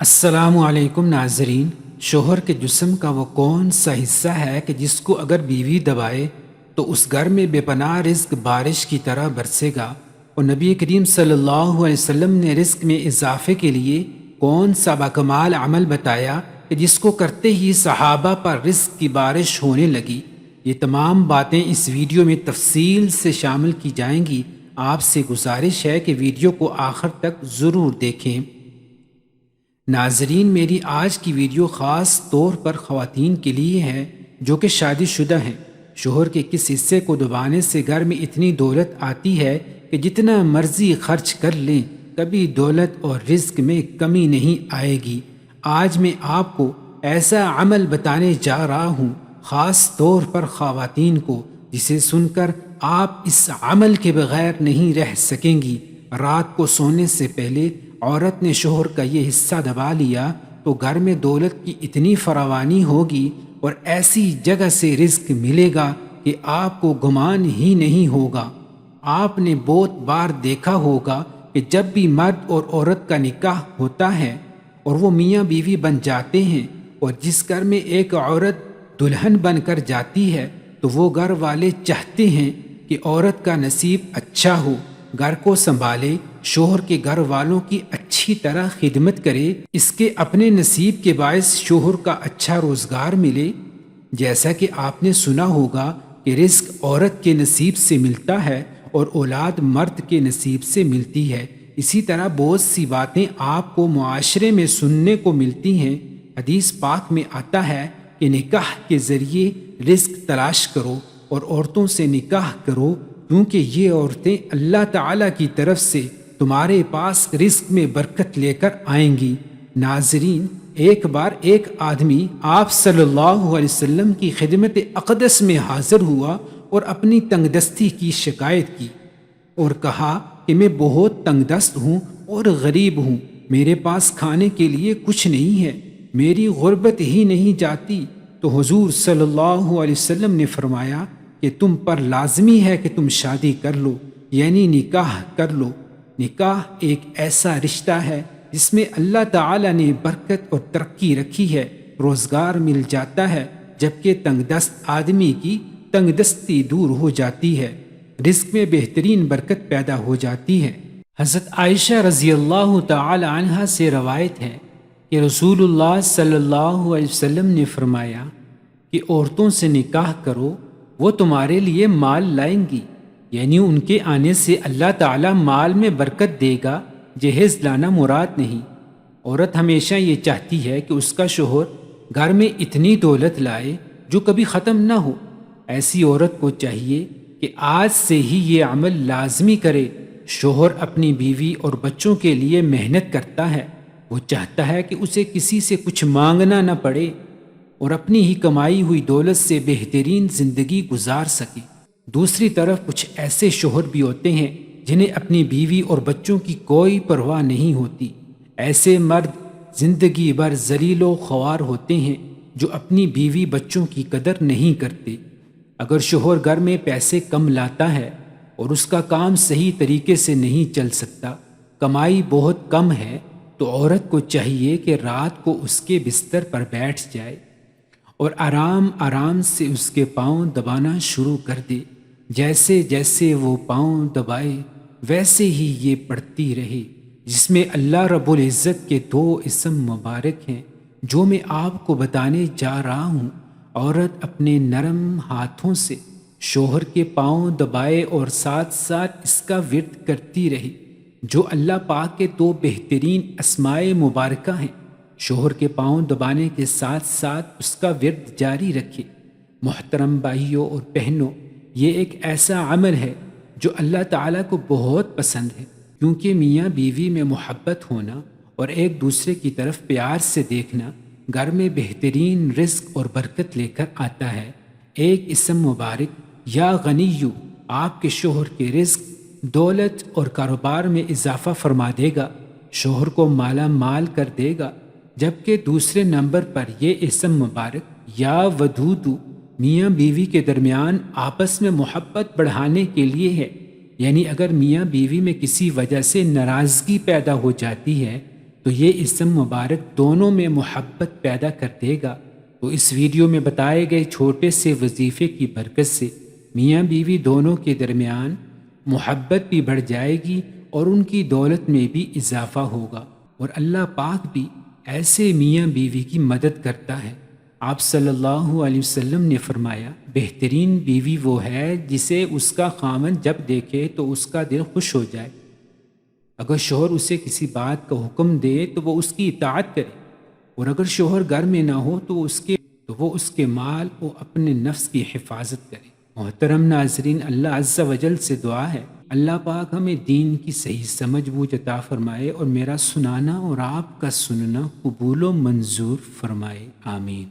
السلام علیکم ناظرین۔ شوہر کے جسم کا وہ کون سا حصہ ہے کہ جس کو اگر بیوی دبائے تو اس گھر میں بے پناہ رزق بارش کی طرح برسے گا؟ اور نبی کریم صلی اللہ علیہ وسلم نے رزق میں اضافے کے لیے کون سا باکمال عمل بتایا کہ جس کو کرتے ہی صحابہ پر رزق کی بارش ہونے لگی؟ یہ تمام باتیں اس ویڈیو میں تفصیل سے شامل کی جائیں گی۔ آپ سے گزارش ہے کہ ویڈیو کو آخر تک ضرور دیکھیں۔ ناظرین، میری آج کی ویڈیو خاص طور پر خواتین کے لیے ہے جو کہ شادی شدہ ہیں۔ شوہر کے کس حصے کو دبانے سے گھر میں اتنی دولت آتی ہے کہ جتنا مرضی خرچ کر لیں کبھی دولت اور رزق میں کمی نہیں آئے گی۔ آج میں آپ کو ایسا عمل بتانے جا رہا ہوں، خاص طور پر خواتین کو، جسے سن کر آپ اس عمل کے بغیر نہیں رہ سکیں گی۔ رات کو سونے سے پہلے عورت نے شوہر کا یہ حصہ دبا لیا تو گھر میں دولت کی اتنی فراوانی ہوگی اور ایسی جگہ سے رزق ملے گا کہ آپ کو گمان ہی نہیں ہوگا۔ آپ نے بہت بار دیکھا ہوگا کہ جب بھی مرد اور عورت کا نکاح ہوتا ہے اور وہ میاں بیوی بن جاتے ہیں، اور جس گھر میں ایک عورت دلہن بن کر جاتی ہے تو وہ گھر والے چاہتے ہیں کہ عورت کا نصیب اچھا ہو، گھر کو سنبھالے، شوہر کے گھر والوں کی اچھی طرح خدمت کرے، اس کے اپنے نصیب کے باعث شوہر کا اچھا روزگار ملے۔ جیسا کہ آپ نے سنا ہوگا کہ رزق عورت کے نصیب سے ملتا ہے اور اولاد مرد کے نصیب سے ملتی ہے۔ اسی طرح بہت سی باتیں آپ کو معاشرے میں سننے کو ملتی ہیں۔ حدیث پاک میں آتا ہے کہ نکاح کے ذریعے رزق تلاش کرو اور عورتوں سے نکاح کرو، کیونکہ یہ عورتیں اللہ تعالیٰ کی طرف سے تمہارے پاس رزق میں برکت لے کر آئیں گی۔ ناظرین، ایک بار ایک آدمی آپ صلی اللہ علیہ وسلم کی خدمت اقدس میں حاضر ہوا اور اپنی تنگ دستی کی شکایت کی اور کہا کہ میں بہت تنگ دست ہوں اور غریب ہوں، میرے پاس کھانے کے لیے کچھ نہیں ہے، میری غربت ہی نہیں جاتی۔ تو حضور صلی اللہ علیہ وسلم نے فرمایا کہ تم پر لازمی ہے کہ تم شادی کر لو، یعنی نکاح کر لو۔ نکاح ایک ایسا رشتہ ہے جس میں اللہ تعالیٰ نے برکت اور ترقی رکھی ہے، روزگار مل جاتا ہے، جبکہ تنگ دست آدمی کی تنگ دستی دور ہو جاتی ہے، رزق میں بہترین برکت پیدا ہو جاتی ہے۔ حضرت عائشہ رضی اللہ تعالی عنہا سے روایت ہے کہ رسول اللہ صلی اللہ علیہ وسلم نے فرمایا کہ عورتوں سے نکاح کرو، وہ تمہارے لیے مال لائیں گی، یعنی ان کے آنے سے اللہ تعالیٰ مال میں برکت دے گا، جہیز لانا مراد نہیں۔ عورت ہمیشہ یہ چاہتی ہے کہ اس کا شوہر گھر میں اتنی دولت لائے جو کبھی ختم نہ ہو۔ ایسی عورت کو چاہیے کہ آج سے ہی یہ عمل لازمی کرے۔ شوہر اپنی بیوی اور بچوں کے لیے محنت کرتا ہے، وہ چاہتا ہے کہ اسے کسی سے کچھ مانگنا نہ پڑے اور اپنی ہی کمائی ہوئی دولت سے بہترین زندگی گزار سکے۔ دوسری طرف کچھ ایسے شوہر بھی ہوتے ہیں جنہیں اپنی بیوی اور بچوں کی کوئی پرواہ نہیں ہوتی۔ ایسے مرد زندگی بھر ذلیل و خوار ہوتے ہیں جو اپنی بیوی بچوں کی قدر نہیں کرتے۔ اگر شوہر گھر میں پیسے کم لاتا ہے اور اس کا کام صحیح طریقے سے نہیں چل سکتا، کمائی بہت کم ہے، تو عورت کو چاہیے کہ رات کو اس کے بستر پر بیٹھ جائے اور آرام آرام سے اس کے پاؤں دبانا شروع کر دے۔ جیسے جیسے وہ پاؤں دبائے ویسے ہی یہ پڑھتی رہے، جس میں اللہ رب العزت کے 2 اسم مبارک ہیں جو میں آپ کو بتانے جا رہا ہوں۔ عورت اپنے نرم ہاتھوں سے شوہر کے پاؤں دبائے اور ساتھ ساتھ اس کا ورد کرتی رہے، جو اللہ پاک کے 2 بہترین اسماء مبارکہ ہیں۔ شوہر کے پاؤں دبانے کے ساتھ ساتھ اس کا ورد جاری رکھے۔ محترم بھائیوں اور بہنوں، یہ ایک ایسا عمل ہے جو اللہ تعالیٰ کو بہت پسند ہے، کیونکہ میاں بیوی میں محبت ہونا اور ایک دوسرے کی طرف پیار سے دیکھنا گھر میں بہترین رزق اور برکت لے کر آتا ہے۔ ایک اسم مبارک یا غنیو آپ کے شوہر کے رزق، دولت اور کاروبار میں اضافہ فرما دے گا، شوہر کو مالا مال کر دے گا، جبکہ دوسرے نمبر پر یہ اسم مبارک یا ودودو میاں بیوی کے درمیان آپس میں محبت بڑھانے کے لیے ہے۔ یعنی اگر میاں بیوی میں کسی وجہ سے ناراضگی پیدا ہو جاتی ہے تو یہ اسم مبارک دونوں میں محبت پیدا کر دے گا۔ تو اس ویڈیو میں بتائے گئے چھوٹے سے وظیفے کی برکت سے میاں بیوی دونوں کے درمیان محبت بھی بڑھ جائے گی اور ان کی دولت میں بھی اضافہ ہوگا، اور اللہ پاک بھی ایسے میاں بیوی کی مدد کرتا ہے۔ آپ صلی اللہ علیہ وسلم نے فرمایا، بہترین بیوی وہ ہے جسے اس کا خامن جب دیکھے تو اس کا دل خوش ہو جائے۔ اگر شوہر اسے کسی بات کا حکم دے تو وہ اس کی اطاعت کرے، اور اگر شوہر گھر میں نہ ہو تو وہ اس کے مال و اپنے نفس کی حفاظت کرے۔ محترم ناظرین، اللہ عز و جل سے دعا ہے اللہ پاک ہمیں دین کی صحیح سمجھ بوجھ عطا فرمائے اور میرا سنانا اور آپ کا سننا قبول و منظور فرمائے، آمین۔